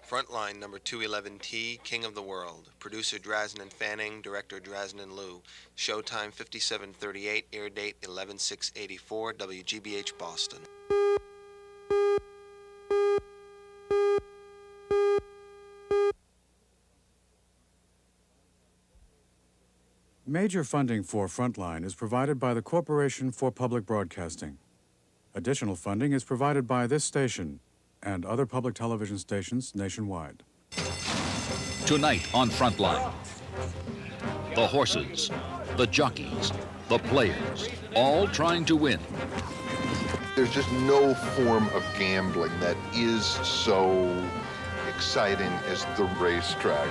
Frontline number 211T, King of the World. Producer Drasnin Fanning, director Drasnin Liu. Showtime 57:38, air date 11/6/84, WGBH Boston. Major funding for Frontline is provided by the Corporation for Public Broadcasting. Additional funding is provided by this station and other public television stations nationwide. Tonight on Frontline, the horses, the jockeys, the players, all trying to win. There's just no form of gambling that is so exciting as the racetrack.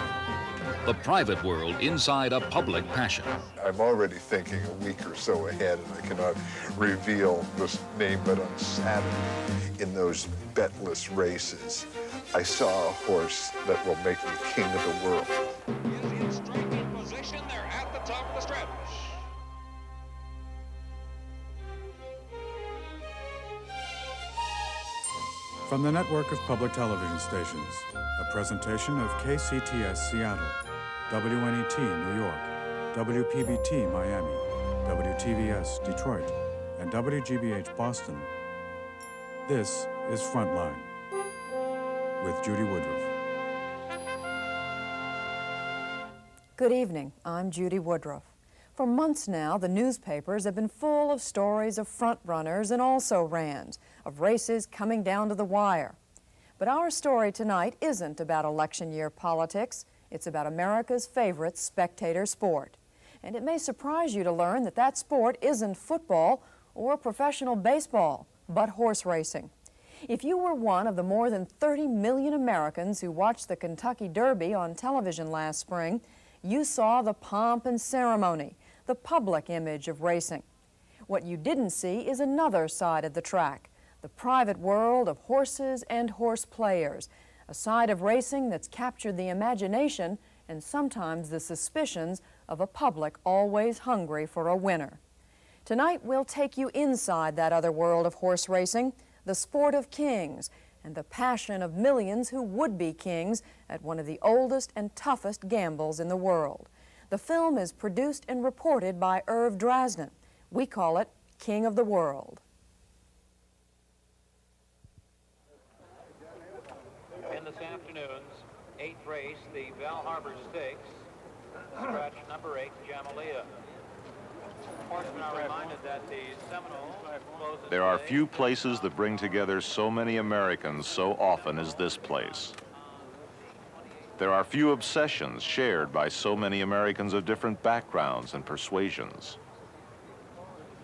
The private world inside a public passion. I'm already thinking a week or so ahead, and I cannot reveal this name, but on Saturday, in those betless races, I saw a horse that will make me king of the world. Is in striking position. They're at the top of the stretch. From the network of public television stations, a presentation of KCTS Seattle, WNET New York, WPBT Miami, WTVS Detroit, and WGBH Boston. This is Frontline with Judy Woodruff. Good evening, I'm Judy Woodruff. For months now, the newspapers have been full of stories of front runners and also-rans, of races coming down to the wire. But our story tonight isn't about election year politics. It's about America's favorite spectator sport. And it may surprise you to learn that that sport isn't football or professional baseball, but horse racing. If you were one of the more than 30 million Americans who watched the Kentucky Derby on television last spring, you saw the pomp and ceremony, the public image of racing. What you didn't see is another side of the track, the private world of horses and horse players, a side of racing that's captured the imagination and sometimes the suspicions of a public always hungry for a winner. Tonight we'll take you inside that other world of horse racing, the sport of kings, and the passion of millions who would be kings at one of the oldest and toughest gambles in the world. The film is produced and reported by Irv Drasnin. We call it King of the World. In this afternoon's 8th race, the Val Harbor Stakes, stretch number 8, Jamelia. Horsemen are reminded that the Seminole closes. There are few places that bring together so many Americans so often as this place. There are few obsessions shared by so many Americans of different backgrounds and persuasions.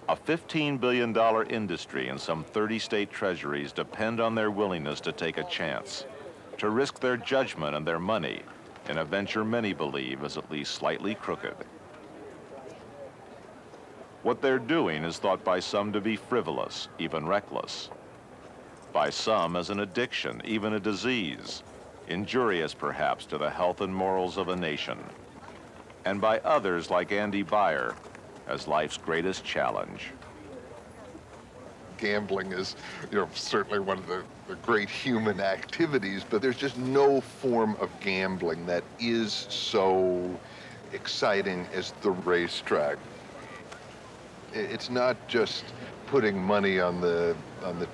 A $15 billion industry and some 30 state treasuries depend on their willingness to take a chance, to risk their judgment and their money in a venture many believe is at least slightly crooked. What they're doing is thought by some to be frivolous, even reckless. By some as an addiction, even a disease, injurious perhaps to the health and morals of a nation. And by others like Andy Beyer as life's greatest challenge. Gambling is, certainly one of the great human activities, but there's just no form of gambling that is so exciting as the racetrack. It's not just putting money on the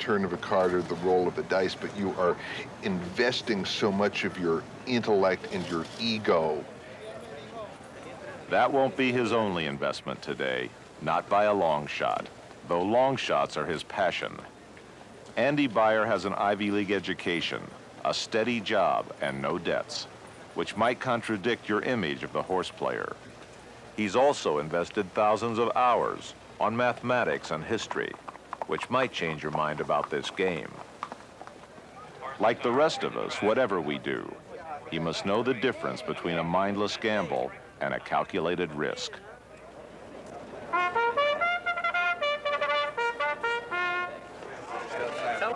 turn of a card or the roll of the dice, but you are investing so much of your intellect and your ego. That won't be his only investment today, not by a long shot, though long shots are his passion. Andy Beyer has an Ivy League education, a steady job, and no debts, which might contradict your image of the horse player. He's also invested thousands of hours on mathematics and history, which might change your mind about this game. Like the rest of us, whatever we do, he must know the difference between a mindless gamble and a calculated risk.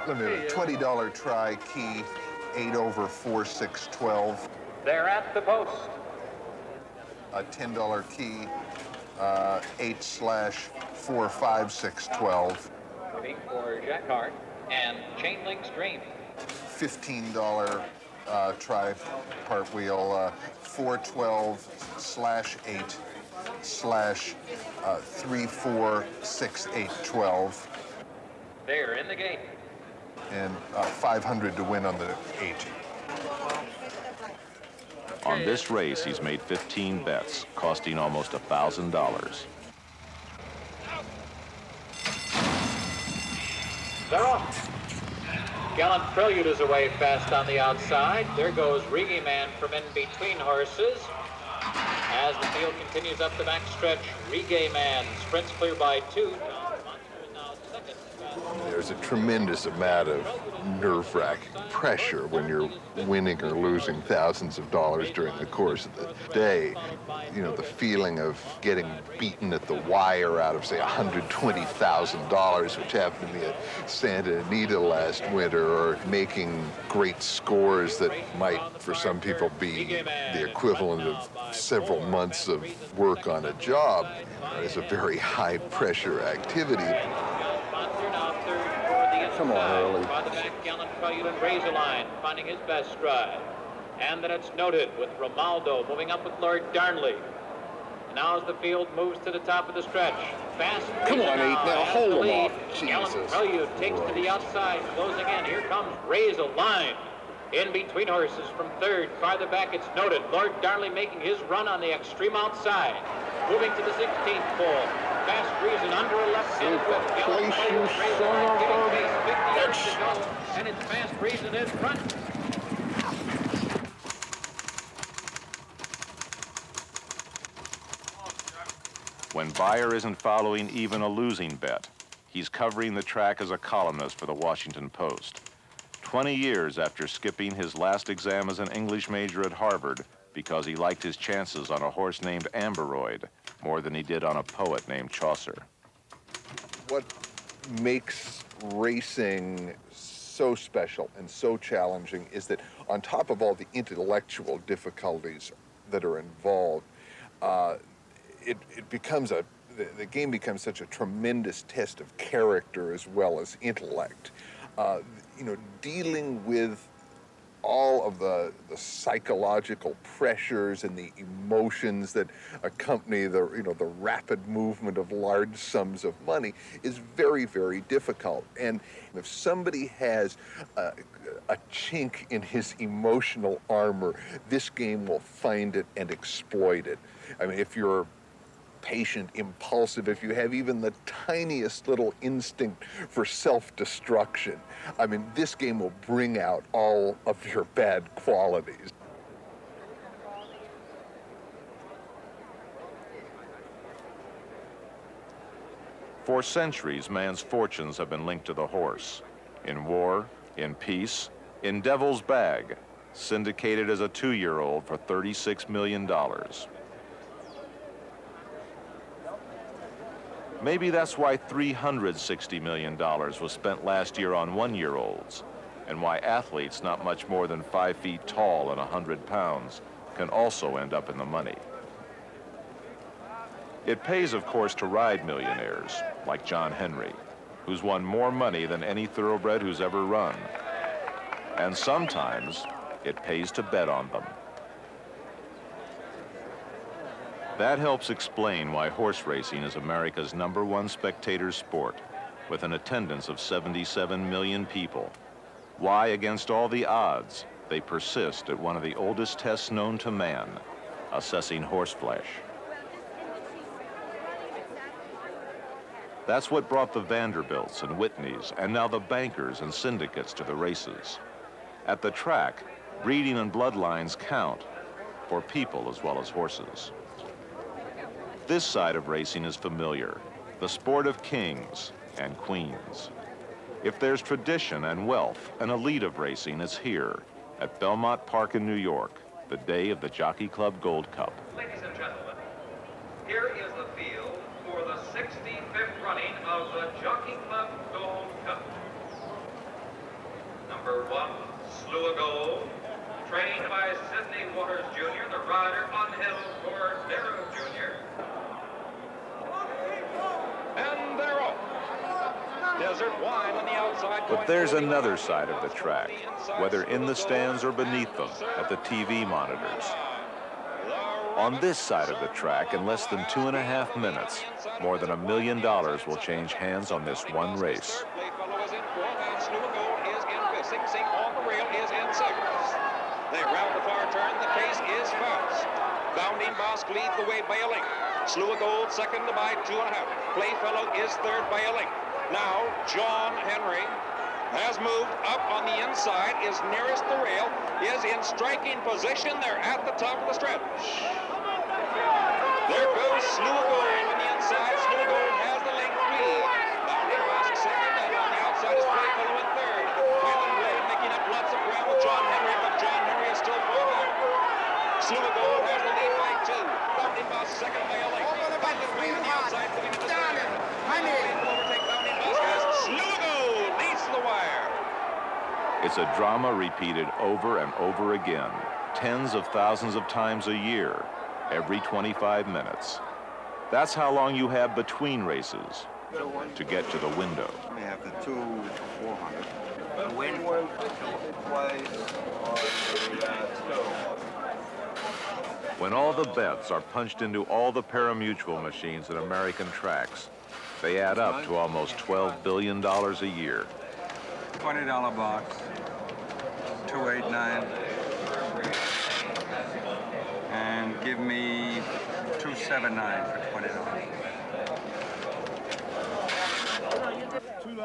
Limited $20 try key, 8 over 4, 6, 12. They're at the post. A $10 key, 8/4, 5, 6, 12. Waiting for Jacquard and Chain Link Stream. $15 tri-part wheel 412/8/346812. They're in the gate. And 500 to win on the 8. On this race, he's made 15 bets, costing almost $1,000. They're off. Gallant Prelude is away fast on the outside. There goes Rigi Man from in between horses. As the field continues up the back stretch, Rigi Man sprints clear by 2. Monster is now second. There's a tremendous amount of nerve-wracking pressure when you're winning or losing thousands of dollars during the course of the day. You know, the feeling of getting beaten at the wire out of, say, $120,000, which happened to me at Santa Anita last winter, or making great scores that might, for some people, be the equivalent of several months of work on a job, is a very high-pressure activity. Come on, Early. By the back, Gallant Prelude and Ragozin finding his best stride. And then it's noted with Romaldo moving up with Lord Darnley. And now as the field moves to the top of the stretch, fast. Come on, 8, now hold him off. Gallant Jesus. Prelude takes to the outside, closing in. Here comes Ragozin. In between horses from third, farther back it's noted. Lord Darnley making his run on the extreme outside. Moving to the 16th pole. Fast Reason under a left-hand whip. Gallant Prelude, Ragozin giving pace, 50 yards to go. And it's Fast Reason in front. When Beyer isn't following even a losing bet, he's covering the track as a columnist for the Washington Post. 20 years after skipping his last exam as an English major at Harvard because he liked his chances on a horse named Amberoid more than he did on a poet named Chaucer. What makes racing so special and so challenging is that on top of all the intellectual difficulties that are involved, the game becomes such a tremendous test of character as well as intellect. You know, dealing with all of the psychological pressures and the emotions that accompany the rapid movement of large sums of money is very, very difficult. And if somebody has a chink in his emotional armor, this game will find it and exploit it. I mean, if you're patient, impulsive, if you have even the tiniest little instinct for self-destruction, I mean, this game will bring out all of your bad qualities. For centuries, man's fortunes have been linked to the horse. In war, in peace, in Devil's Bag, syndicated as a 2-year-old for $36 million. Maybe that's why $360 million was spent last year on 1-year-olds, and why athletes not much more than 5 feet tall and 100 pounds can also end up in the money. It pays, of course, to ride millionaires, like John Henry, who's won more money than any thoroughbred who's ever run. And sometimes it pays to bet on them. That helps explain why horse racing is America's #1 spectator sport, with an attendance of 77 million people. Why, against all the odds, they persist at one of the oldest tests known to man, assessing horseflesh. That's what brought the Vanderbilts and Whitneys, and now the bankers and syndicates to the races. At the track, breeding and bloodlines count for people as well as horses. This side of racing is familiar, the sport of kings and queens. If there's tradition and wealth, an elite of racing is here at Belmont Park in New York, the day of the Jockey Club Gold Cup. Ladies and gentlemen, here is the field for the 65th running of the Jockey Club Gold Cup. Number 1, Slew a Gold, trained by Sidney Waters Jr., the rider unhill for Darrow Jr. And they're off. Desert wine on the outside. But there's another side of the track, whether in the stands or beneath them at the TV monitors. On this side of the track, in less than 2.5 minutes, more than $1 million will change hands on this one race. They round the far turn, the pace is fast. Bounding Bosk leads the way by a length. Slew of Gold second by 2.5. Playfellow is third by a length. Now, John Henry has moved up on the inside, is nearest the rail, is in striking position. They're at the top of the stretch. There goes Slew of Gold on the inside. Slew of Gold has the length lead. Bounding Bosk second, and on the outside is Playfellow in third. Wayland Blade making up lots of ground with John Henry, but John Henry is still far back. Slew of Gold has the lead by 2. Bounding Bosk second by a length. Wayland Blade on the outside putting it to third. Wayland will overtake Bounding Bosk as Slew of Gold leads the wire. It's a drama repeated over and over again, tens of thousands of times a year, every 25 minutes. That's how long you have between races to get to the window. We have the 2 400. The win. When all the bets are punched into all the parimutuel machines at American tracks, they add up to almost $12 billion a year. $20 box. 289. And give me 279 for $20.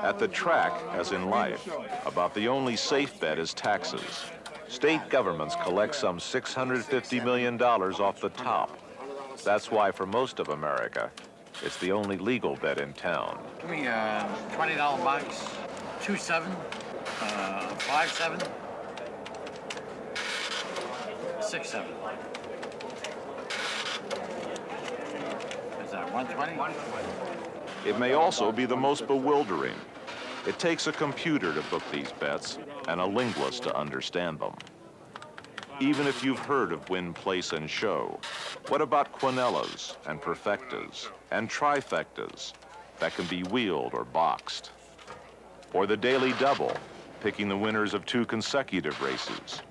At the track, as in life, about the only safe bet is taxes. State governments collect some $650 million off the top. That's why for most of America, it's the only legal bet in town. Give me a $20 box, 2-7, 5-7, 6-7. Is that 120? It may also be the most bewildering. It takes a computer to book these bets and a linguist to understand them. Even if you've heard of win, place, and show, what about quinellas and perfectas and trifectas that can be wheeled or boxed? Or the daily double, picking the winners of 2 consecutive races?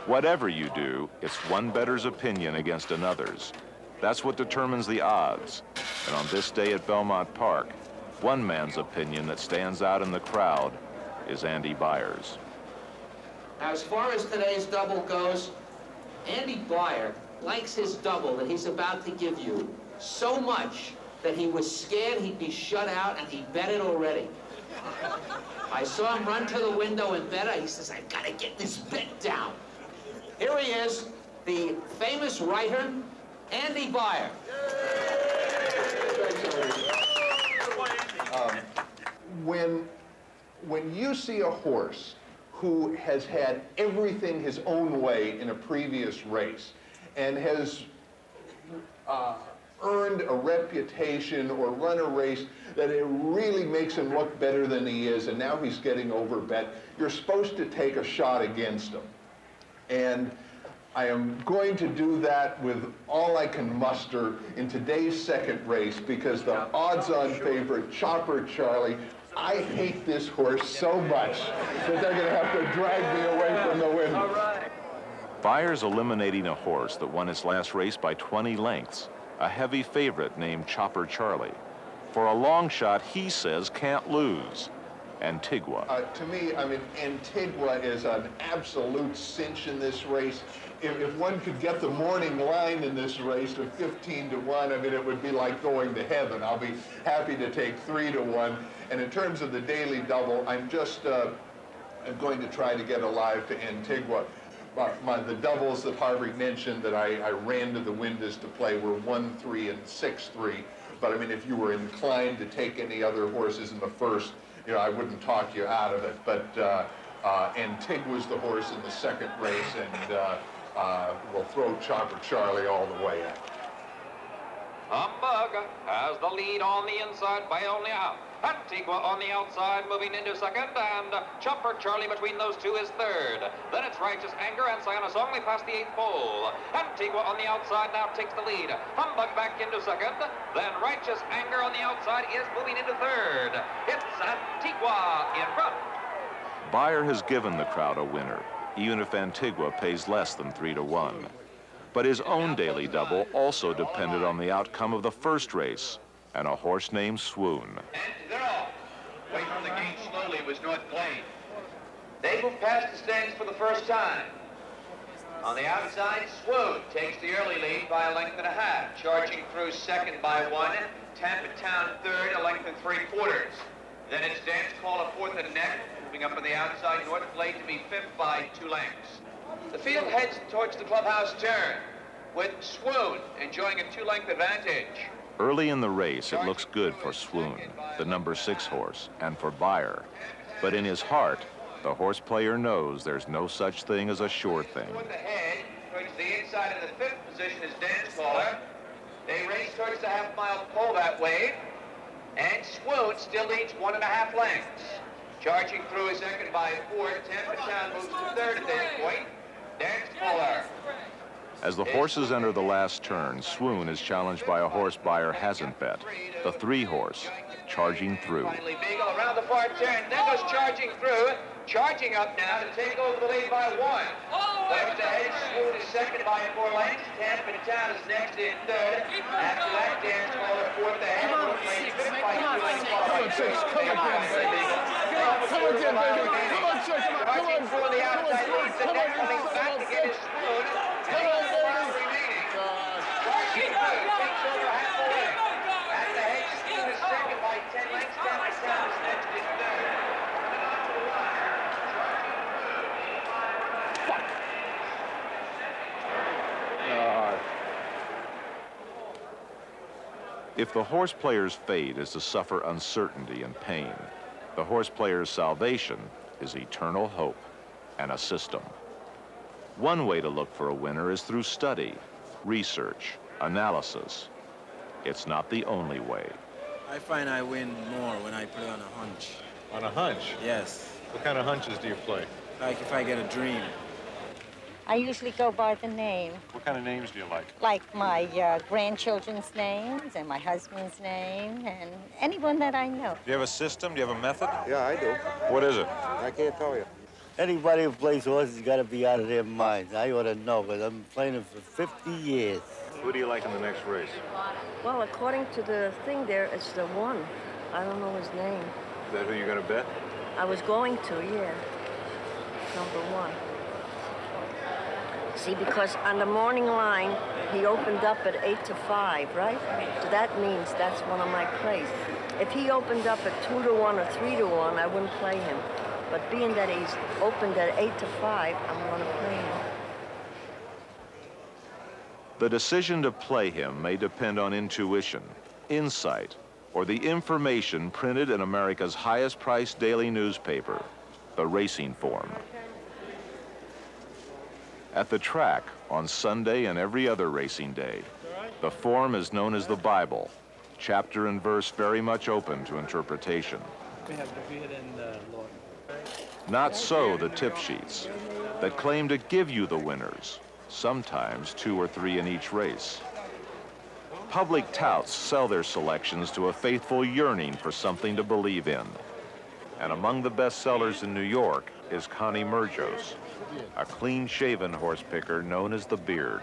Whatever you do, it's one bettor's opinion against another's. That's what determines the odds. And on this day at Belmont Park, one man's opinion that stands out in the crowd is Andy Beyer's. As far as today's double goes, Andy Beyer likes his double that he's about to give you so much that he was scared he'd be shut out, and he bet it already. I saw him run to the window and bet it. He says, I've got to get this bet down. Here he is, the famous writer, Andy Beyer. When you see a horse who has had everything his own way in a previous race and has earned a reputation or run a race that it really makes him look better than he is, and now he's getting overbet, you're supposed to take a shot against him. And I am going to do that with all I can muster in today's second race, because the odds-on favorite, Chopper Charlie, I hate this horse so much that they're going to have to drag me away from the window. Beyer's eliminating a horse that won its last race by 20 lengths, a heavy favorite named Chopper Charlie. For a long shot, he says can't lose. Antigua. To me, I mean, Antigua is an absolute cinch in this race. If one could get the morning line in this race to 15-1, I mean, it would be like going to heaven. I'll be happy to take 3-1. And in terms of the daily double, I'm just I'm going to try to get alive to Antigua. The doubles that Harvey mentioned that I ran to the windows to play were 1-3 and 6-3. But I mean, if you were inclined to take any other horses in the first, you know, I wouldn't talk you out of it. But Antigua's the horse in the second race, and we'll throw Chopper Charlie all the way in. Humbug has the lead on the inside by only a half. Antigua on the outside, moving into second, and Chumper Charlie between those two is third. Then it's Righteous Anger and Sionis only past the 8th pole. Antigua on the outside now takes the lead. Humbug back into second. Then Righteous Anger on the outside is moving into third. It's Antigua in front. Beyer has given the crowd a winner, even if Antigua pays less than 3-1. But his own daily double also depended on the outcome of the first race, and a horse named Swoon. And they're off. Away from the gate slowly was North Plain. They move past the stands for the first time. On the outside, Swoon takes the early lead by a length and a half, charging through second by 1, Tampa Town third, a length and 3/4. Then it's Dance Caller fourth and neck, moving up on the outside, North Plain to be fifth by 2 lengths. The field heads towards the clubhouse turn, with Swoon enjoying a 2-length advantage. Early in the race, it looks good for Swoon, the number 6 horse, and for Beyer. But in his heart, the horse player knows there's no such thing as a sure thing. Toward the head, towards the inside of the 5th position is Dance Caller. They race towards the half-mile pole that way, and Swoon still leads 1.5 lengths. Charging through his second by 4, Tampa Town moves to third at this point. Dance Caller. As the horses enter the last turn, Swoon is challenged by a horse Beyer hasn't bet, the 3 horse, Charging Through. Finally, Beagle around the far turn, then goes charging through, charging up now to take over the lead by 1. Left ahead, Swoon is second by 4 lengths, Tampa Town is next in third. After that, Dance Caller fourth ahead, North Plain fifth by 2 lengths. Charging through on the outside, leads the neck, coming back to get his Swoon. If the horse player's fate is to suffer uncertainty and pain, the horse player's salvation is eternal hope and a system. One way to look for a winner is through study, research, analysis. It's not the only way. I find I win more when I play on a hunch. On a hunch? Yes. What kind of hunches do you play? Like if I get a dream. I usually go by the name. What kind of names do you like? Like my grandchildren's names and my husband's name and anyone that I know. Do you have a system? Do you have a method? Yeah, I do. What is it? I can't tell you. Anybody who plays horses got to be out of their minds. I ought to know, because I've been playing them for 50 years. Who do you like in the next race? Well, according to the thing there, it's the one. I don't know his name. Is that who you're going to bet? I was going to, yeah. Number 1. See, because on the morning line, he opened up at 8 to 5, right? So that means that's one of my plays. If he opened up at 2 to 1 or 3 to 1, I wouldn't play him. But being that he's opened at 8 to 5, I'm going to play him. The decision to play him may depend on intuition, insight, or the information printed in America's highest-priced daily newspaper, the Racing Form. At the track, on Sunday and every other racing day, the form is known as the Bible, chapter and verse very much open to interpretation. Not so the tip sheets that claim to give you the winners, sometimes 2 or 3 in each race. Public touts sell their selections to a faithful yearning for something to believe in. And among the best sellers in New York is Connie Merjos, a clean-shaven horse picker known as the Beard.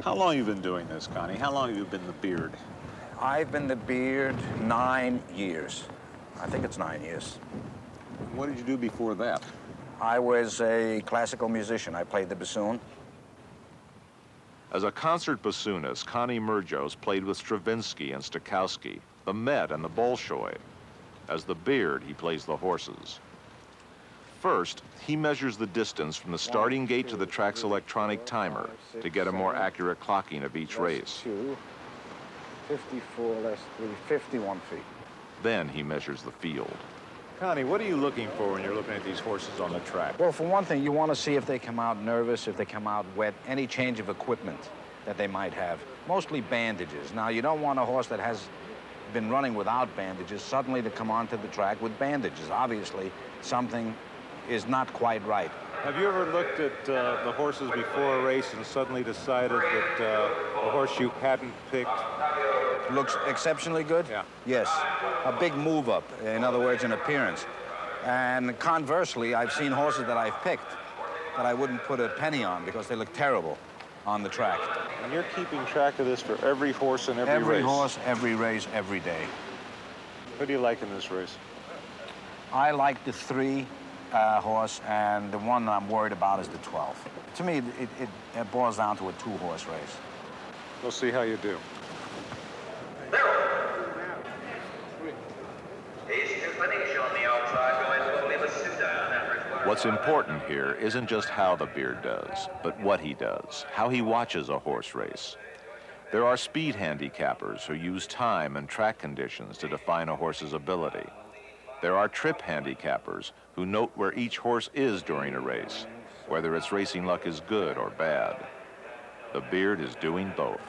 How long have you been doing this, Connie? How long have you been the Beard? I've been the Beard 9 years. I think it's 9 years. What did you do before that? I was a classical musician. I played the bassoon. As a concert bassoonist, Connie Merjos played with Stravinsky and Stokowski, the Met and the Bolshoi. As the Beard, he plays the horses. First, he measures the distance from the starting gate to the track's electronic timer to get a more accurate clocking of each race. 54 less 3, 51 feet. Then he measures the field. Connie, what are you looking for when you're looking at these horses on the track? Well, for one thing, you want to see if they come out nervous, if they come out wet, any change of equipment that they might have. Mostly bandages. Now, you don't want a horse that has been running without bandages, suddenly to come onto the track with bandages. Obviously, something is not quite right. Have you ever looked at the horses before a race and suddenly decided that a horse you hadn't picked looks exceptionally good? Yeah. Yes. A big move up, in other words, in appearance. And conversely, I've seen horses that I've picked that I wouldn't put a penny on because they look terrible on the track. And you're keeping track of this for every horse in every race? Every horse, every race, every day. Who do you like in this race? I like the 3 horse, and the one I'm worried about is the 12. To me, it boils down to a 2-horse race. We'll see how you do. What's important here isn't just how the beard does, but what he does, how he watches a horse race. There are speed handicappers who use time and track conditions to define a horse's ability. There are trip handicappers who note where each horse is during a race, whether its racing luck is good or bad. The beard is doing both.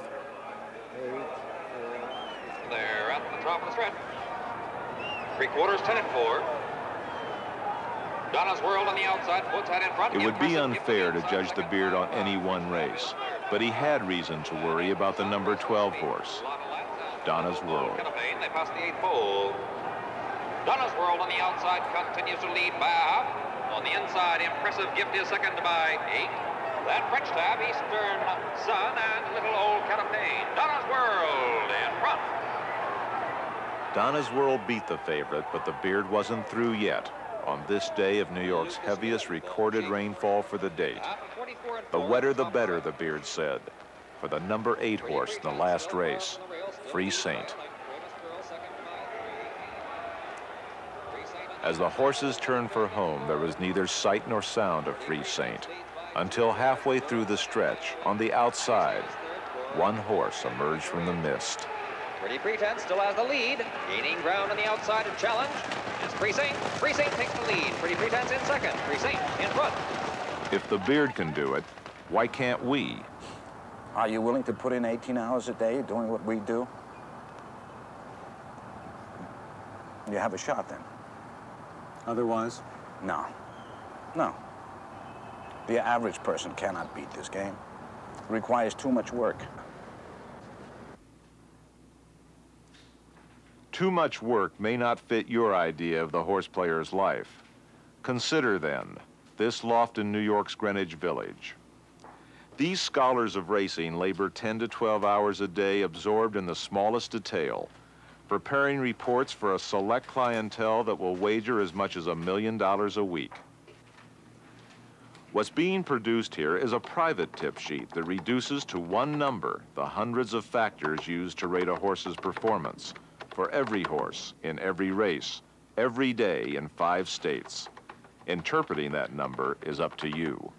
They're at the top of the stretch. 3/4, 10 and 4. Donna's World on the outside, puts that in front. It would be unfair to judge the beard on any one race, but he had reason to worry about the number 12 horse, Donna's World. They pass the 8th pole. Donna's World on the outside continues to lead by a half. On the inside, Impressive Gift is second by 8. Then French Tab, Eastern Sun, and Little Old Campaign. Donna's World in front. Donna's World beat the favorite, but the beard wasn't through yet on this day of New York's heaviest recorded rainfall for the date. The wetter the better, the beard said, for the number 8 horse in the last race, Free Saint. As the horses turned for home, there was neither sight nor sound of Free Saint until halfway through the stretch, on the outside, one horse emerged from the mist. Pretty Pretense still has the lead. Gaining ground on the outside to challenge is Free Saint. Free Saint takes the lead. Pretty Pretense in second. Free Saint in front. If the beard can do it, why can't we? Are you willing to put in 18 hours a day doing what we do? You have a shot then. Otherwise? No. No. The average person cannot beat this game. It requires too much work. Too much work may not fit your idea of the horse player's life. Consider, then, this loft in New York's Greenwich Village. These scholars of racing labor 10 to 12 hours a day, absorbed in the smallest detail, preparing reports for a select clientele that will wager as much as $1 million a week. What's being produced here is a private tip sheet that reduces to one number the hundreds of factors used to rate a horse's performance for every horse in every race, every day in 5 states. Interpreting that number is up to you.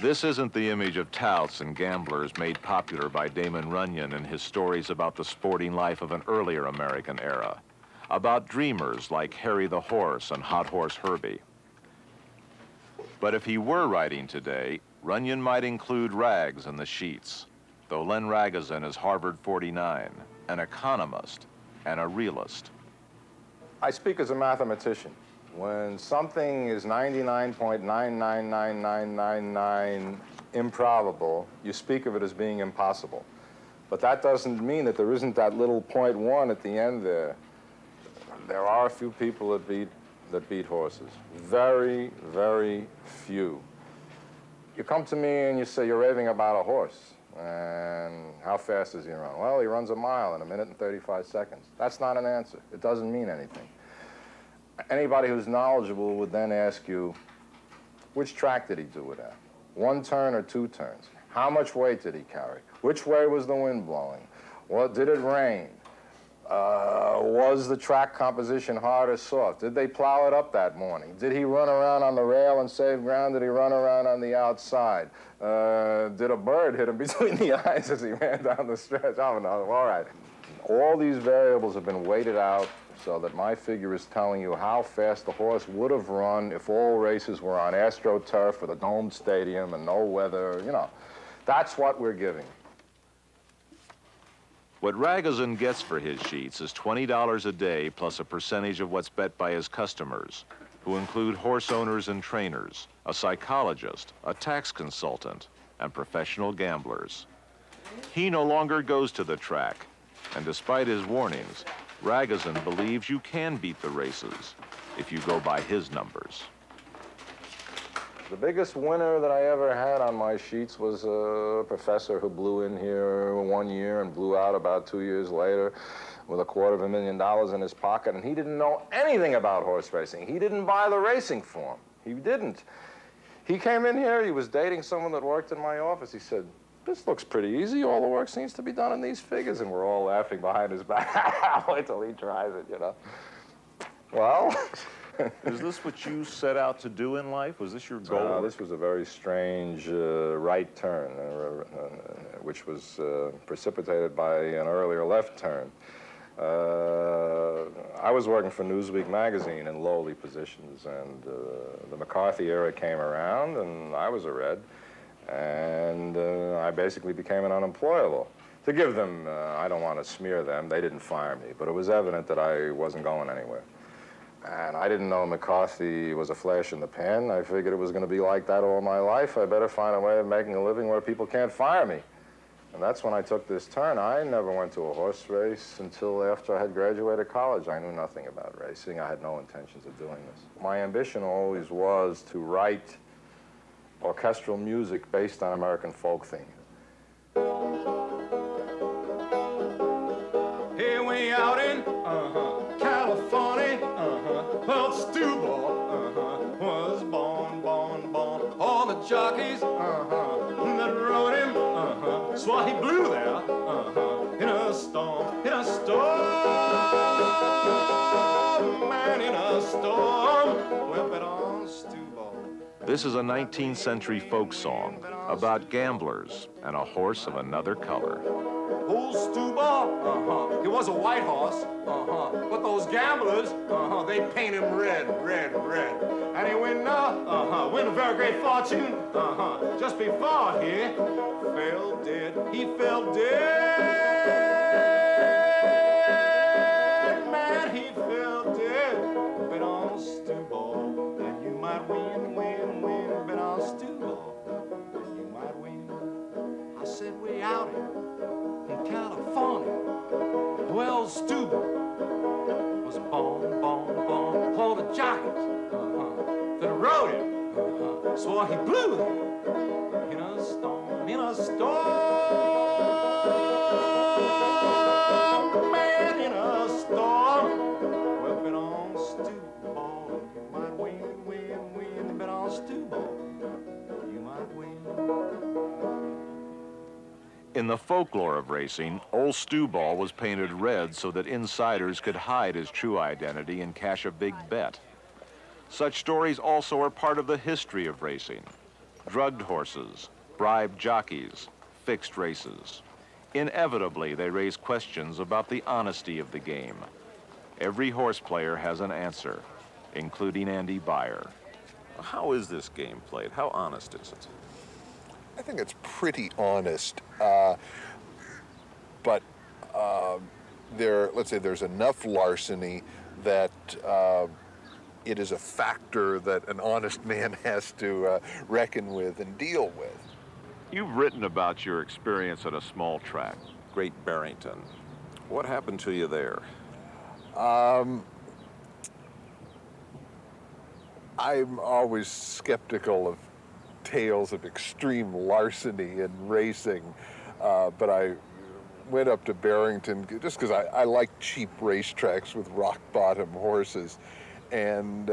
This isn't the image of touts and gamblers made popular by Damon Runyon in his stories about the sporting life of an earlier American era, about dreamers like Harry the Horse and Hot Horse Herbie. But if he were writing today, Runyon might include Rags in the sheets, though Len Ragozin is Harvard 49, an economist and a realist. I speak as a mathematician. When something is 99.999999 improbable, you speak of it as being impossible. But that doesn't mean that there isn't that little 0.1 at the end there. There are a few people that beat horses. Very, very few. You come to me and you say you're raving about a horse. And how fast does he run? Well, he runs a mile in 1 minute and 35 seconds. That's not an answer. It doesn't mean anything. Anybody who's knowledgeable would then ask you, which track did he do it at? 1 turn or 2 turns? How much weight did he carry? Which way was the wind blowing? What, did it rain? Was the track composition hard or soft? Did they plow it up that morning? Did he run around on the rail and save ground? Did he run around on the outside? Did a bird hit him between the eyes as he ran down the stretch? I don't know. All right. All these variables have been weighted out so that my figure is telling you how fast the horse would have run if all races were on AstroTurf with a domed stadium and no weather, you know. That's what we're giving. What Ragozin gets for his sheets is $20 a day plus a percentage of what's bet by his customers, who include horse owners and trainers, a psychologist, a tax consultant, and professional gamblers. He no longer goes to the track, and despite his warnings, Ragozin believes you can beat the races if you go by his numbers. The biggest winner that I ever had on my sheets was a professor who blew in here 1 year and blew out about 2 years later with $250,000 in his pocket, and he didn't know anything about horse racing. He didn't buy the racing form. He didn't. He came in here, he was dating someone that worked in my office. He said, "This looks pretty easy. All the work seems to be done in these figures." And we're all laughing behind his back. Wait till he tries it, you know. Well. Is this what you set out to do in life? Was this your goal? This was a very strange right turn, which was precipitated by an earlier left turn. I was working for Newsweek magazine in lowly positions, and the McCarthy era came around, and I was a red, and I basically became an unemployable. To give them, I don't want to smear them, they didn't fire me, but it was evident that I wasn't going anywhere. And I didn't know McCarthy was a flash in the pan. I figured it was going to be like that all my life. I better find a way of making a living where people can't fire me. And that's when I took this turn. I never went to a horse race until after I had graduated college. I knew nothing about racing. I had no intentions of doing this. My ambition always was to write orchestral music based on American folk themes. Here we out in California, well, Stewball was born. All the jockeys that rode him swore he blew there in a storm, man, in a storm. Well, bet on Stewball. This is a 19th century folk song about gamblers and a horse of another color. Old Stewball, he was a white horse, but those gamblers, they paint him red. And he win a very great fortune, just before he fell dead. He fell dead, man, he fell dead. Bet on Stewball, and you might win, bet on Stewball, and you might win. I said we out here in California. Well, Stewball was born. All the jockeys that rode him swore he blew them in a storm, man, in a storm. Well, bet on Stewball, you might win, bet on Stewball, you might win. In the folklore of racing, old Stewball was painted red so that insiders could hide his true identity and cash a big bet. Such stories also are part of the history of racing. Drugged horses, bribed jockeys, fixed races. Inevitably, they raise questions about the honesty of the game. Every horse player has an answer, including Andy Beyer. How is this game played? How honest is it? I think it's pretty honest, but let's say there's enough larceny that it is a factor that an honest man has to reckon with and deal with. You've written about your experience at a small track. Great Barrington. What happened to you there? I'm always skeptical of tales of extreme larceny in racing, but I went up to Barrington just because I like cheap racetracks with rock-bottom horses, and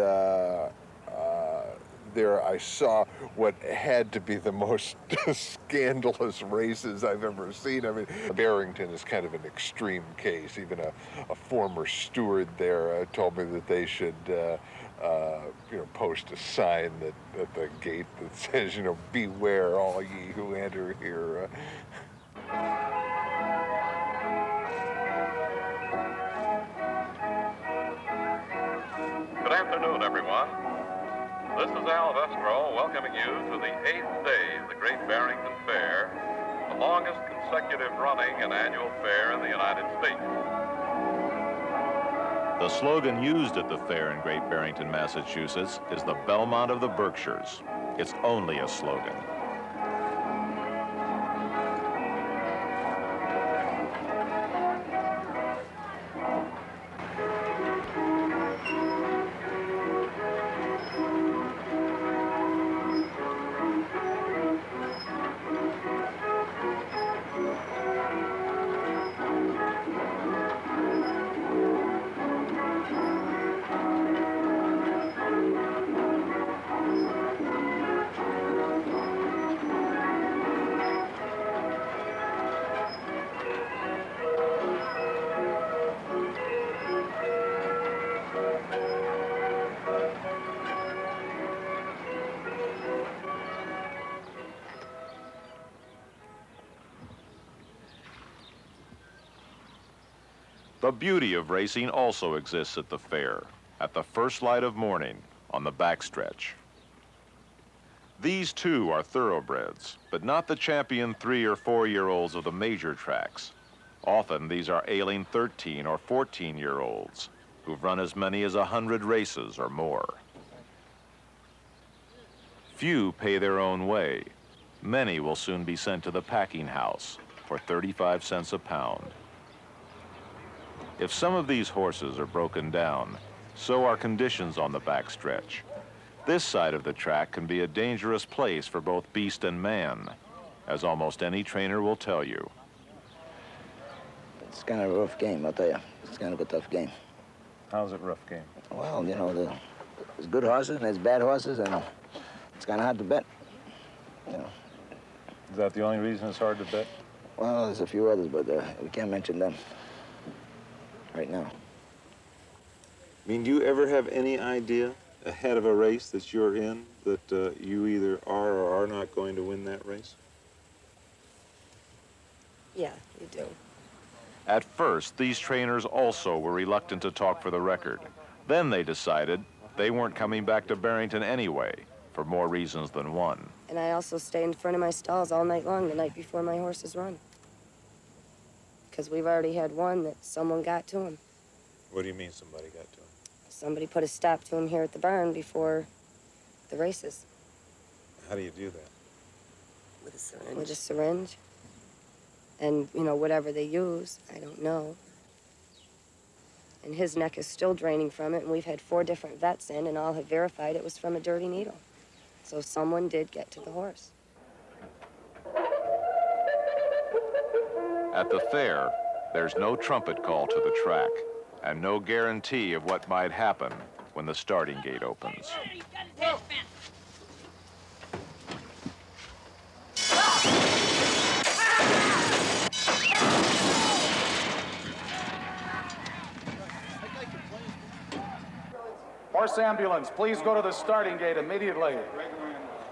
there I saw what had to be the most scandalous races I've ever seen. I mean, Barrington is kind of an extreme case. Even a former steward there told me that they should post a sign at the gate that says, beware all ye who enter here. Good afternoon, everyone. This is Al Vestro welcoming you to the 8th day of the Great Barrington Fair, a the longest consecutive running and annual fair in the United States. The slogan used at the fair in Great Barrington, Massachusetts is the Belmont of the Berkshires. It's only a slogan. The beauty of racing also exists at the fair, at the first light of morning on the backstretch. These too are thoroughbreds, but not the champion 3- or 4-year-olds of the major tracks. Often these are ailing 13- or 14-year-olds who've run as many as 100 races or more. Few pay their own way. Many will soon be sent to the packing house for 35 cents a pound. If some of these horses are broken down, so are conditions on the backstretch. This side of the track can be a dangerous place for both beast and man, as almost any trainer will tell you. It's kind of a rough game, I'll tell you. It's kind of a tough game. How's it rough game? Well, you know, there's good horses and there's bad horses, and it's kind of hard to bet, you know. Is that the only reason it's hard to bet? Well, there's a few others, but we can't mention them right now. I mean, do you ever have any idea ahead of a race that you're in that you either are or are not going to win that race? Yeah, you do. At first, these trainers also were reluctant to talk for the record. Then they decided they weren't coming back to Barrington anyway, for more reasons than one. And I also stay in front of my stalls all night long the night before my horses run. Because we've already had one that someone got to him. What do you mean somebody got to him? Somebody put a stop to him here at the barn before the races. How do you do that? With a syringe. With a syringe. And, you know, whatever they use, I don't know. And his neck is still draining from it, and we've had 4 different vets in, and all have verified it was from a dirty needle. So someone did get to the horse. At the fair, there's no trumpet call to the track and no guarantee of what might happen when the starting gate opens. Horse ambulance, please go to the starting gate immediately.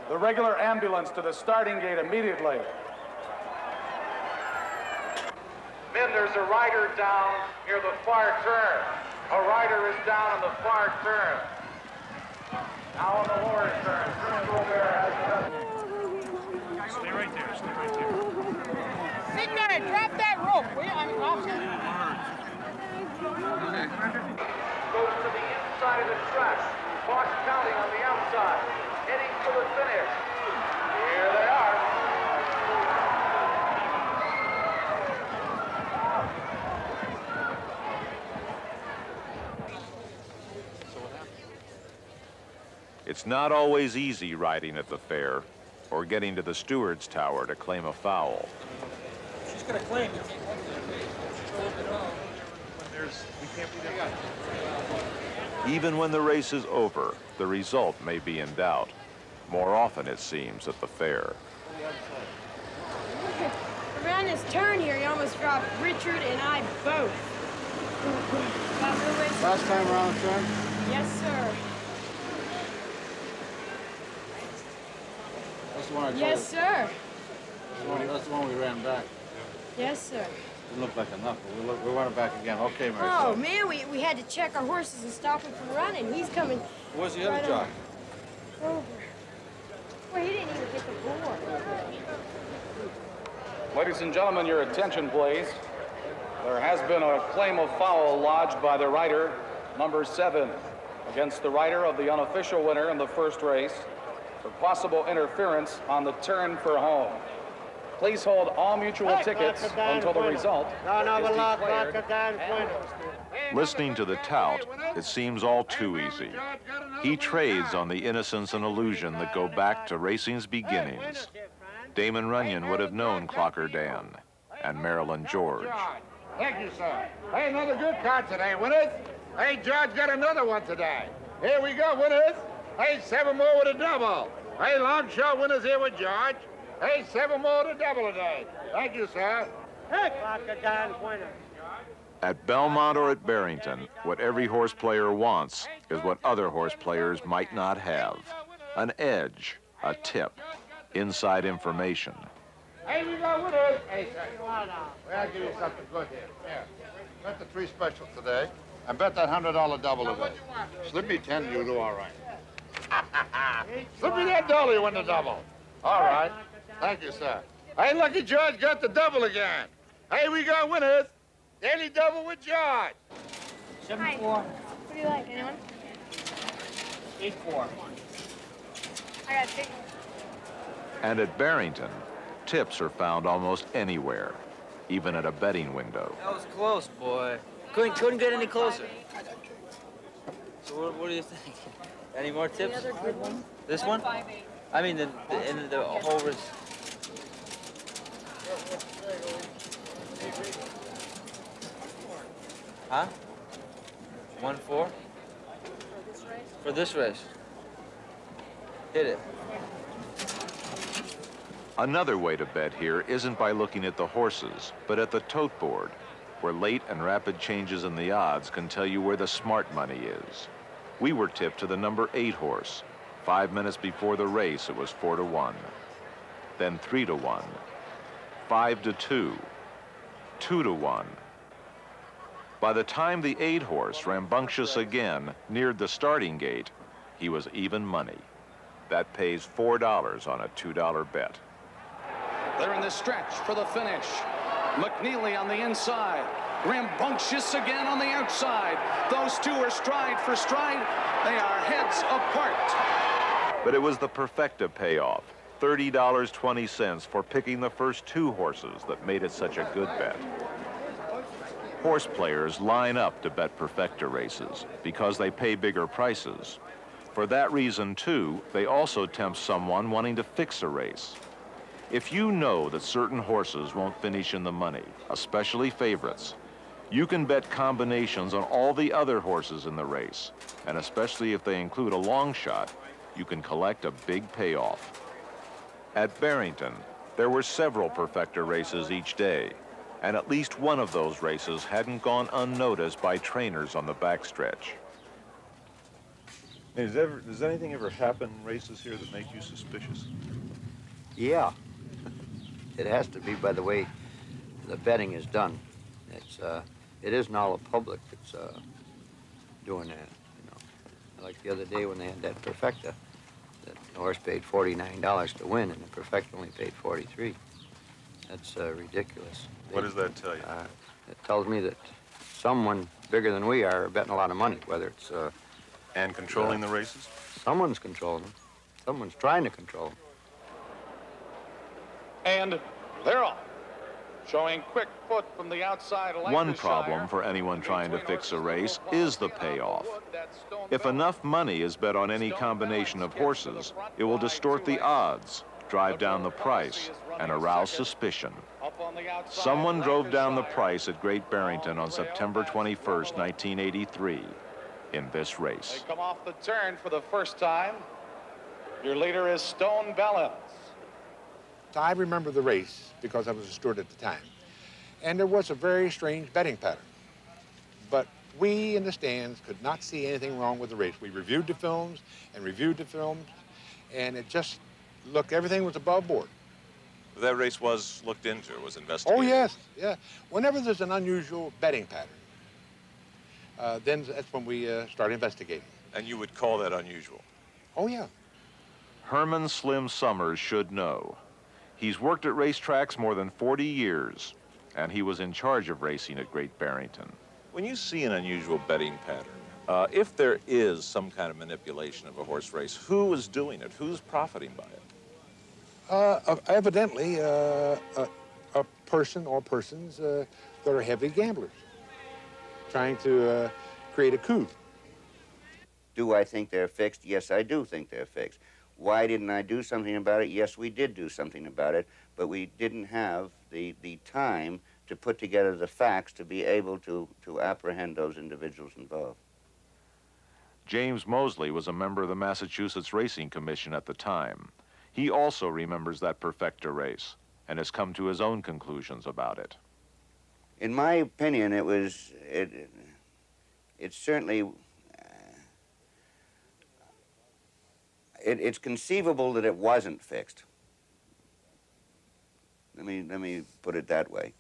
The regular ambulance to the starting gate immediately. Men, there's a rider down near the far turn. A rider is down on the far turn. Now on the lower turn. Stay right there, stay right there. Sit there, drop that rope, will you? I mean, Goes to the inside of the track. Fox County on the outside. Heading for the finish. Here they are. It's not always easy riding at the fair or getting to the steward's tower to claim a foul. She's going to claim it. Even when the race is over, the result may be in doubt. More often, it seems, at the fair. Around this turn here, you almost dropped Richard and I both. Last time around the turn? Yes, sir. That's the one I told Yes, you. sir. That's the one we ran back. Yes, sir. Didn't look like enough, but we run it back again. Okay, Mary. Oh, man, we had to check our horses and stop him from running. He's coming. Where's the right other jock? over. Well, he didn't even hit the board. Ladies and gentlemen, your attention, please. There has been a claim of foul lodged by the rider, number 7, against the rider of the unofficial winner in the first race for possible interference on the turn for home. Please hold all mutual tickets until the result is declared. Listening to the tout, it seems all too easy. He trades on the innocence and illusion that go back to racing's beginnings. Damon Runyon would have known Clocker Dan and Marilyn George. Thank you, sir. Hey, another good card today, winners. Hey, George got another one today. Here we go, winners. Hey, 7 more with a double. Hey, long shot winners here with George. Hey, 7 more with a double today. Thank you, sir. Hey, Clocker Dan, winner. At Belmont or at Barrington, what every horse player wants is what other horse players might not have. An edge, a tip, inside information. Hey, we got winners. Hey, sir. I'll give you something good here. Here. Bet the 3 specials today. And bet that $100 double today. Slip me 10, you do all right. Slip me that dollar, you win the double. All right. Thank you, sir. Hey, Lucky George got the double again. Hey, we got winners. Daily double with George. 7-4. What do you like, anyone? 8-4. I got 6. And at Barrington, tips are found almost anywhere, even at a betting window. That was close, boy. Couldn't get any closer. So what do you think? Any more tips? This one? I mean, the whole race. Huh? 1-4? For this race. Hit it. Another way to bet here isn't by looking at the horses, but at the tote board, where late and rapid changes in the odds can tell you where the smart money is. We were tipped to the number 8 horse. 5 minutes before the race, it was 4-1. Then 3-1, 5-2, 2-1. By the time the 8 horse, rambunctious again, neared the starting gate, he was even money. That pays $4 on a $2 bet. They're in the stretch for the finish. McNeely on the inside. Rambunctious again on the outside. Those two are stride for stride. They are heads apart. But it was the perfecta payoff, $30.20 for picking the first 2 horses that made it such a good bet. Horse players line up to bet perfecta races because they pay bigger prices. For that reason, too, they also tempt someone wanting to fix a race. If you know that certain horses won't finish in the money, especially favorites, you can bet combinations on all the other horses in the race, and especially if they include a long shot, you can collect a big payoff. At Barrington, there were several perfecta races each day, and at least one of those races hadn't gone unnoticed by trainers on the backstretch. Hey, does anything ever happen in races here that make you suspicious? Yeah. It has to be by the way the betting is done. It isn't all the public that's doing that, you know. Like the other day when they had that perfecta, the horse paid $49 to win, and the perfecta only paid $43. That's ridiculous. What does that tell you? It tells me that someone bigger than we are betting a lot of money, whether it's... and controlling the races? Someone's controlling them. Someone's trying to control them. And they're off. Showing quick foot from the outside. One problem for anyone trying to fix a race is the payoff. If enough money is bet on any combination of horses, it will distort the odds, drive down the price, and arouse suspicion. Someone drove down the price at Great Barrington on September 21st, 1983, in this race. They come off the turn for the first time. Your leader is Stone Bellins. I remember the race because I was a steward at the time. And there was a very strange betting pattern. But we in the stands could not see anything wrong with the race. We reviewed the films, and it just looked, everything was above board. That race was looked into, was investigated? Oh, yes, yeah. Whenever there's an unusual betting pattern, then that's when we start investigating. And you would call that unusual? Oh, yeah. Herman Slim Summers should know. He's worked at racetracks more than 40 years, and he was in charge of racing at Great Barrington. When you see an unusual betting pattern, if there is some kind of manipulation of a horse race, who is doing it? Who's profiting by it? Evidently, a person or persons that are heavy gamblers, trying to create a coup. Do I think they're fixed? Yes, I do think they're fixed. Why didn't I do something about it? Yes, we did do something about it, but we didn't have the time to put together the facts to be able to apprehend those individuals involved. James Mosely was a member of the Massachusetts Racing Commission at the time. He also remembers that perfecta race and has come to his own conclusions about it. In my opinion, it certainly, it's conceivable that it wasn't fixed. Let me put it that way.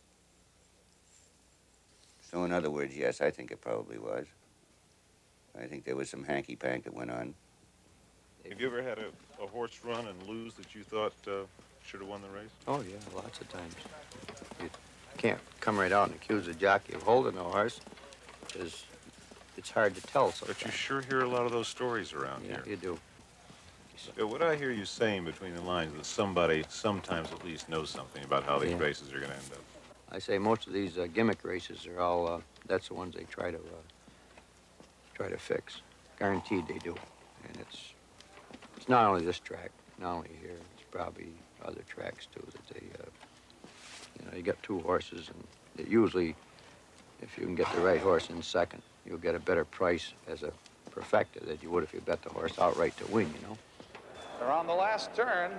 So in other words, yes, I think it probably was. I think there was some hanky-pank that went on. Have you ever had a horse run and lose that you thought should have won the race? Oh, yeah, lots of times. You can't come right out and accuse a jockey of holding a horse, because it's hard to tell sometimes. But you sure hear a lot of those stories around here. Yeah, you do. What I hear you saying between the lines is that somebody sometimes at least knows something about how these races are going to end up. I say most of these gimmick races are all, that's the ones they try to fix. Guaranteed they do. And it's not only this track, not only here, it's probably other tracks too that they, you got two horses, and usually, if you can get the right horse in second, you'll get a better price as a perfecta than you would if you bet the horse outright to win, you know? They're on the last turn.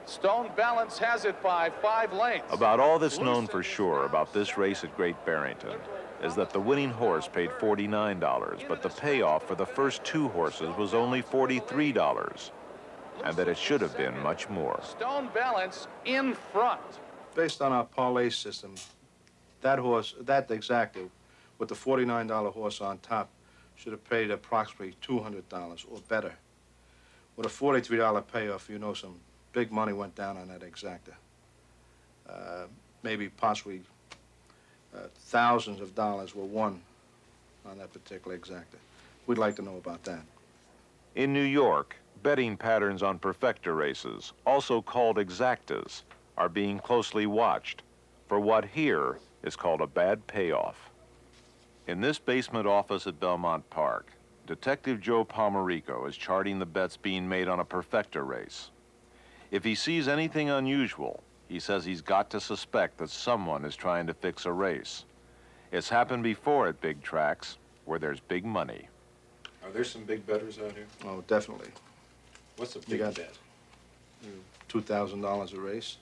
Stone Balance has it by 5 lengths. About all that's known for sure about this race at Great Barrington is that the winning horse paid $49, but the payoff for the first two horses was only $43, and that it should have been much more. Stone Balance in front. Based on our parlay system, that horse, that exacta, with the $49 horse on top, should have paid approximately $200 or better. With a $43 payoff, you know some big money went down on that exacta. Maybe possibly thousands of dollars were won on that particular exacta. We'd like to know about that. In New York, betting patterns on perfecta races, also called exactas, are being closely watched for what here is called a bad payoff. In this basement office at Belmont Park, Detective Joe Pomarico is charting the bets being made on a perfecta race. If he sees anything unusual, he says he's got to suspect that someone is trying to fix a race. It's happened before at big tracks where there's big money. Are there some big bettors out here? Oh, definitely. What's a You big got bet? $2,000 a race,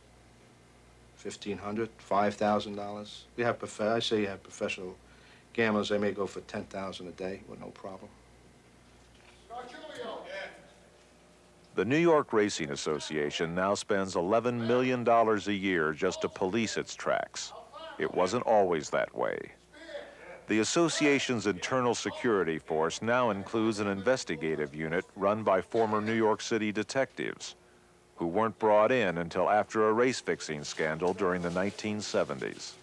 $1,500, $5,000. You have I say you have professional gamblers. They may go for $10,000 a day with no problem. The New York Racing Association now spends $11 million a year just to police its tracks. It wasn't always that way. The association's internal security force now includes an investigative unit run by former New York City detectives who weren't brought in until after a race-fixing scandal during the 1970s.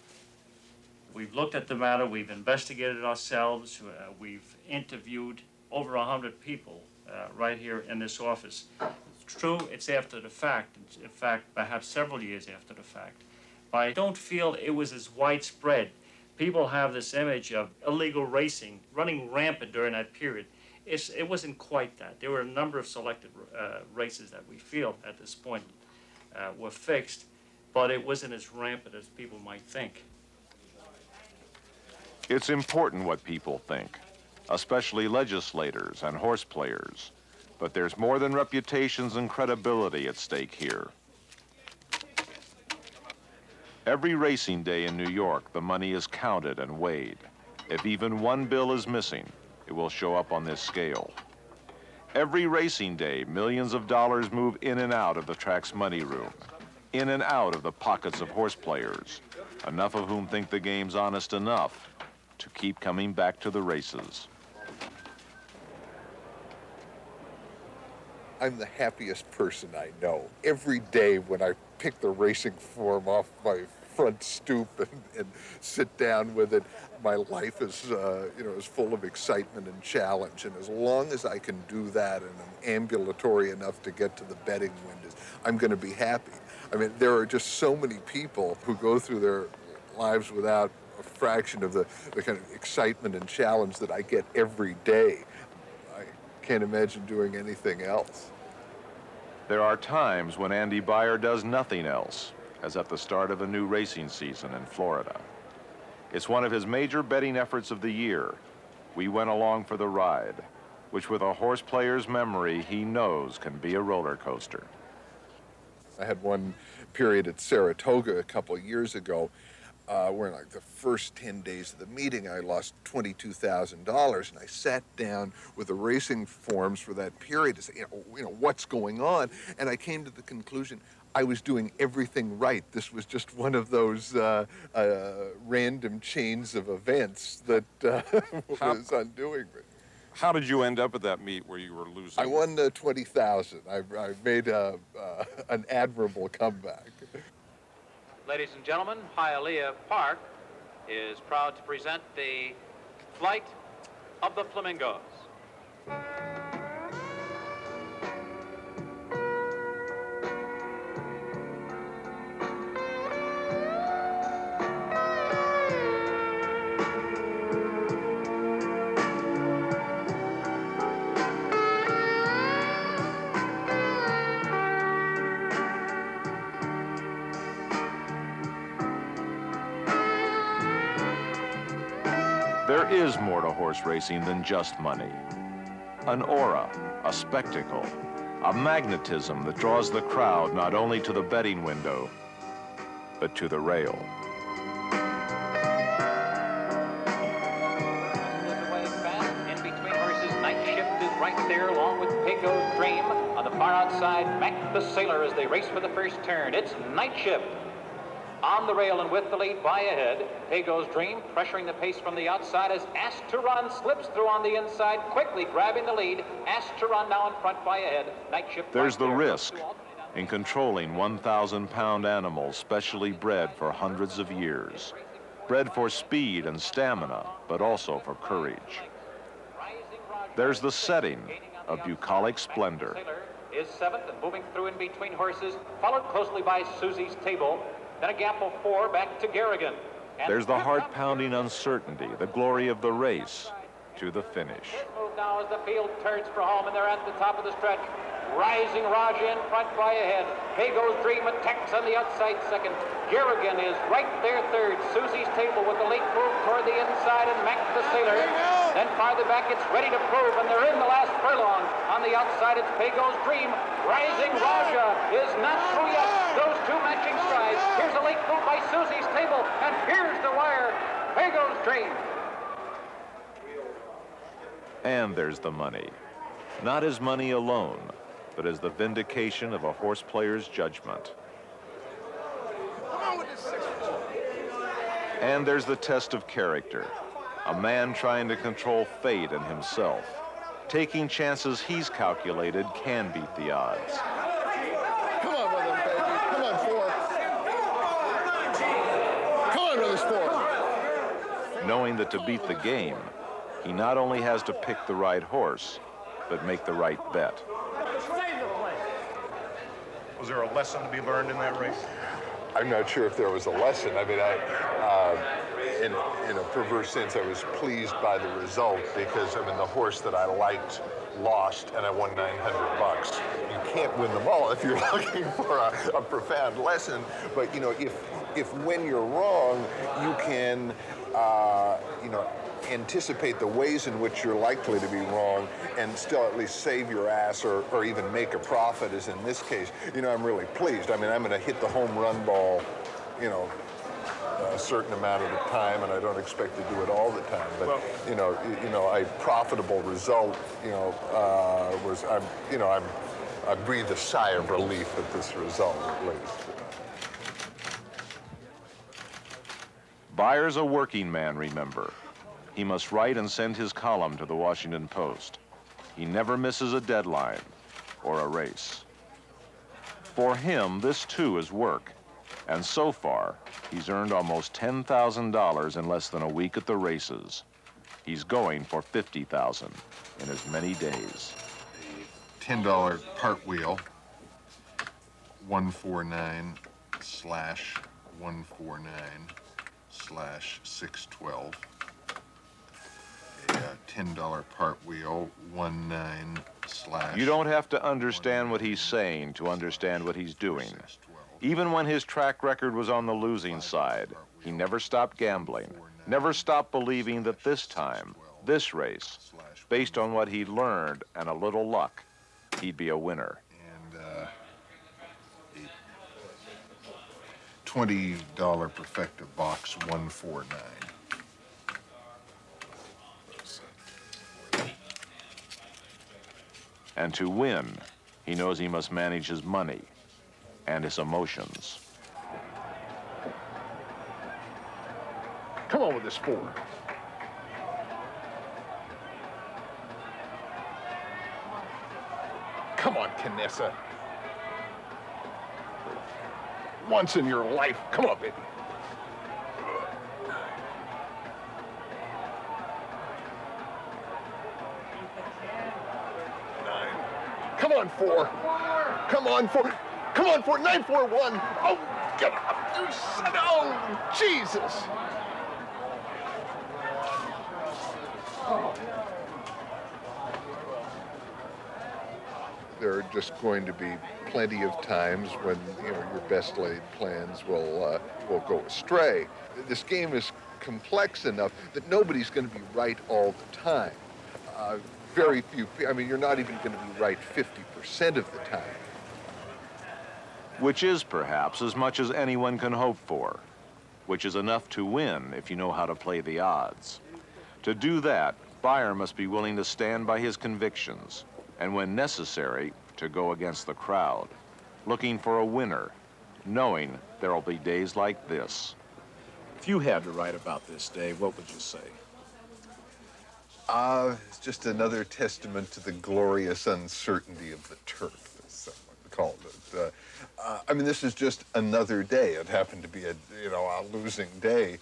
We've looked at the matter, we've investigated it ourselves, we've interviewed over 100 people right here in this office. It's true, it's after the fact, in fact, perhaps several years after the fact. But I don't feel it was as widespread. People have this image of illegal racing running rampant during that period. It wasn't quite that. There were a number of selected races that we feel at this point were fixed, but it wasn't as rampant as people might think. It's important what people think, especially legislators and horse players. But there's more than reputations and credibility at stake here. Every racing day in New York, the money is counted and weighed. If even one bill is missing, it will show up on this scale. Every racing day, millions of dollars move in and out of the track's money room, in and out of the pockets of horse players, enough of whom think the game's honest enough to keep coming back to the races. I'm the happiest person I know. Every day when I pick the racing form off my front stoop and sit down with it. My life is, is full of excitement and challenge, and as long as I can do that and I'm ambulatory enough to get to the betting windows, I'm going to be happy. I mean, there are just so many people who go through their lives without a fraction of the kind of excitement and challenge that I get every day. I can't imagine doing anything else. There are times when Andy Beyer does nothing else, as at the start of a new racing season in Florida. It's one of his major betting efforts of the year. We went along for the ride, which with a horse player's memory, he knows can be a roller coaster. I had one period at Saratoga a couple of years ago where in like the first 10 days of the meeting, I lost $22,000, and I sat down with the racing forms for that period to say, what's going on? And I came to the conclusion I was doing everything right. This was just one of those random chains of events that was undoing me. How did you end up at that meet where you were losing? I won $20,000. I made an admirable comeback. Ladies and gentlemen, Hialeah Park is proud to present the Flight of the Flamingos. There is more to horse racing than just money. An aura, a spectacle, a magnetism that draws the crowd not only to the betting window, but to the rail. In between horses, Night Shift is right there along with Pecos Dream. On the far outside, Mac the Sailor as they race for the first turn. It's Night Shift on the rail and with the lead by ahead. Pecos Dream pressuring the pace from the outside as Asked to Run slips through on the inside, quickly grabbing the lead. Asked to Run now in front by ahead. Night Shift. There's the risk in controlling 1,000-pound animals specially bred for hundreds of years. Bred for speed and stamina, but also for courage. There's the setting of bucolic splendor. Is seventh and moving through in between horses, followed closely by Susie's Table. Then a gap of 4 back to Garrigan. There's the heart-pounding uncertainty, the glory of the race, to the finish. Move now as the field turns for home, and they're at the top of the stretch. Rising Raja in front by ahead. Pecos Dream attacks on the outside second. Garrigan is right there third. Susie's Table with the late move toward the inside, and Mac the Sailor. Then farther back, it's Ready to Prove, and they're in the last furlong. On the outside, it's Pecos Dream. Rising Raja is not through yet. Those two matching strides. Here's a late move by Susie's Table, and here's the wire. Pecos Dream. And there's the money. Not as money alone, but as the vindication of a horse player's judgment. And there's the test of character. A man trying to control fate and himself. Taking chances he's calculated can beat the odds. Come on, brother, baby. Come on, 4. Come on, brother, 4. Knowing that to beat the game, he not only has to pick the right horse, but make the right bet. Was there a lesson to be learned in that race? I'm not sure if there was a lesson. I mean, in a perverse sense, I was pleased by the result because, I mean, the horse that I liked lost, and I won $900. You can't win them all if you're looking for a profound lesson. But, if when you're wrong, you can, anticipate the ways in which you're likely to be wrong and still at least save your ass or even make a profit, as in this case, I'm really pleased. I mean, I'm going to hit the home run ball, a certain amount of the time, and I don't expect to do it all the time. But, a profitable result, was, I breathe a sigh of relief at this result, at least. Beyer's a working man, remember. He must write and send his column to the Washington Post. He never misses a deadline or a race. For him, this too is work. And so far, he's earned almost $10,000 in less than a week at the races. He's going for $50,000 in as many days. $10 part wheel, 149/149/612. A $10 part wheel, 19/ You don't have to understand what he's saying to understand what he's doing. Even when his track record was on the losing side, he never stopped gambling, never stopped believing that this time, this race, based on what he'd learned and a little luck, he'd be a winner. And $20 Perfecta box, 149. And to win, he knows he must manage his money and his emotions. Come on with this 4. Come on, Canessa. Once in your life. Come on, baby. Come on, 4. Come on, 4. Come on, 4. 941. Oh, get up. Oh, Jesus. There are just going to be plenty of times when, you know, your best laid plans will go astray. This game is complex enough that nobody's going to be right all the time. Very few, I mean, you're not even going to be right 50% of the time. Which is perhaps as much as anyone can hope for, which is enough to win if you know how to play the odds. To do that, Beyer must be willing to stand by his convictions, and when necessary, to go against the crowd, looking for a winner, knowing there'll be days like this. If you had to write about this day, what would you say? It's just another testament to the glorious uncertainty of the turf, as someone called it. I mean, this is just another day. It happened to be a losing day,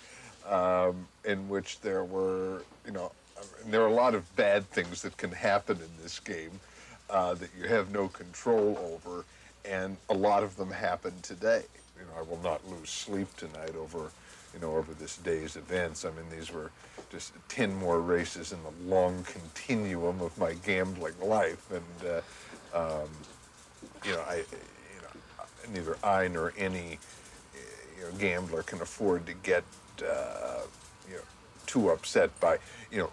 in which there were, there are a lot of bad things that can happen in this game that you have no control over, and a lot of them happen today. I will not lose sleep tonight over this day's events. I mean, these were just 10 more races in the long continuum of my gambling life, and neither I nor any gambler can afford to get too upset by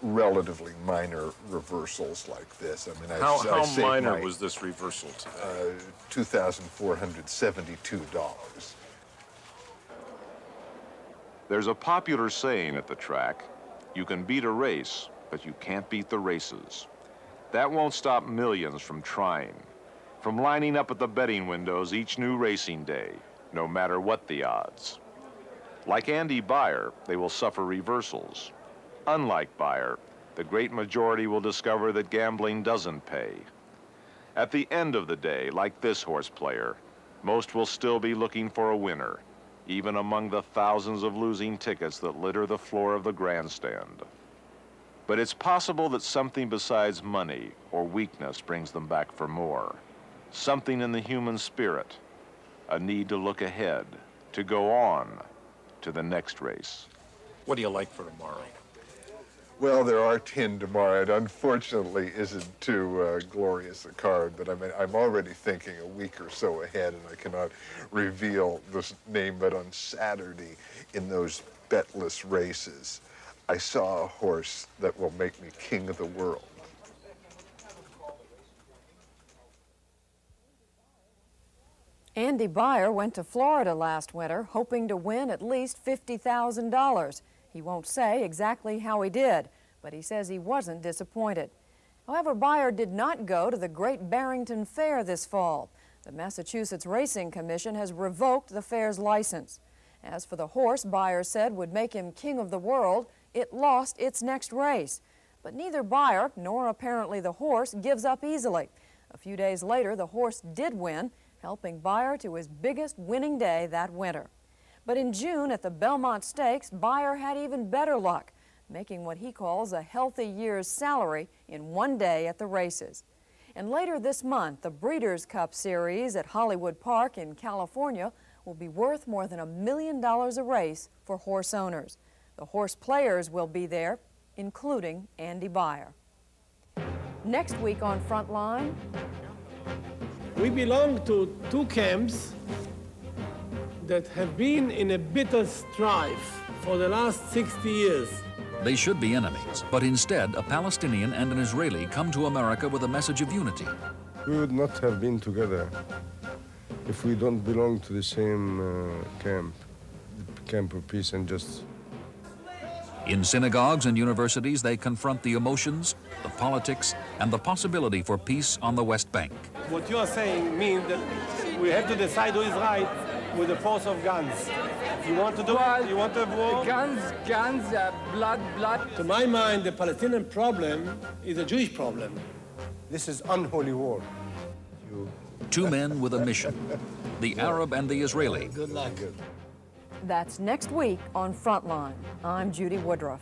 relatively minor reversals like this. I mean, how minor was this reversal today? $2,472. There's a popular saying at the track, you can beat a race, but you can't beat the races. That won't stop millions from trying, from lining up at the betting windows each new racing day, no matter what the odds. Like Andy Beyer, they will suffer reversals. Unlike Beyer, the great majority will discover that gambling doesn't pay. At the end of the day, like this horse player, most will still be looking for a winner, even among the thousands of losing tickets that litter the floor of the grandstand. But it's possible that something besides money or weakness brings them back for more. Something in the human spirit, a need to look ahead, to go on to the next race. What do you like for tomorrow? Well, there are 10 tomorrow. It unfortunately isn't too glorious a card, but I mean, I'm already thinking a week or so ahead, and I cannot reveal this name, but on Saturday in those betless races, I saw a horse that will make me king of the world. Andy Beyer went to Florida last winter, hoping to win at least $50,000. He won't say exactly how he did, but he says he wasn't disappointed. However, Beyer did not go to the Great Barrington Fair this fall. The Massachusetts Racing Commission has revoked the fair's license. As for the horse Beyer said would make him king of the world, it lost its next race. But neither Beyer nor apparently the horse gives up easily. A few days later, the horse did win, helping Beyer to his biggest winning day that winter. But in June at the Belmont Stakes, Beyer had even better luck, making what he calls a healthy year's salary in one day at the races. And later this month, the Breeders' Cup Series at Hollywood Park in California will be worth more than $1 million a race for horse owners. The horse players will be there, including Andy Beyer. Next week on Frontline, we belong to two camps that have been in a bitter strife for the last 60 years. They should be enemies, but instead a Palestinian and an Israeli come to America with a message of unity. We would not have been together if we don't belong to the same camp of peace and justice. In synagogues and universities, they confront the emotions, the politics, and the possibility for peace on the West Bank. What you are saying means that we have to decide who is right with the force of guns. You want to do it? You want to have war? Guns, blood. To my mind, the Palestinian problem is a Jewish problem. This is unholy war. Two men with a mission, the Arab and the Israeli. Good luck. that's next week on Frontline. I'm Judy Woodruff.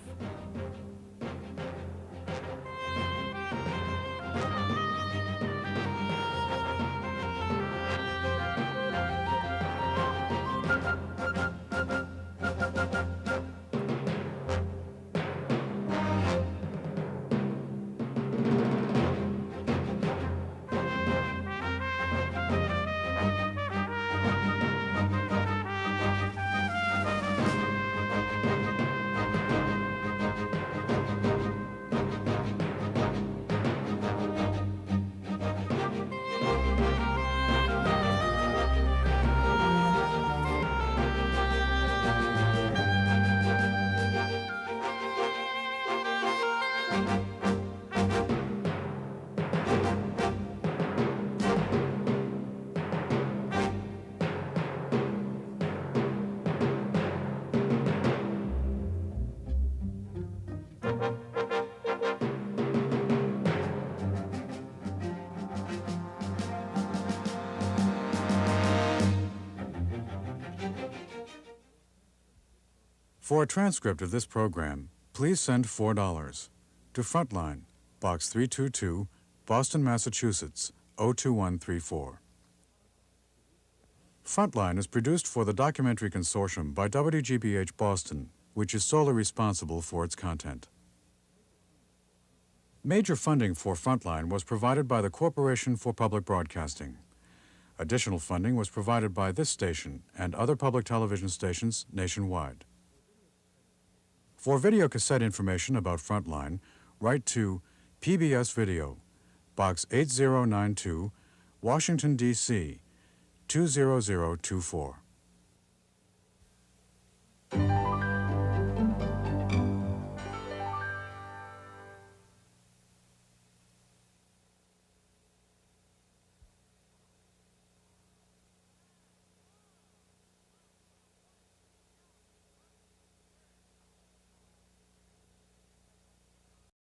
For a transcript of this program, please send $4 to Frontline, Box 322, Boston, Massachusetts, 02134. Frontline is produced for the Documentary Consortium by WGBH Boston, which is solely responsible for its content. Major funding for Frontline was provided by the Corporation for Public Broadcasting. Additional funding was provided by this station and other public television stations nationwide. For videocassette information about Frontline, write to PBS Video, Box 8092, Washington, D.C., 20024.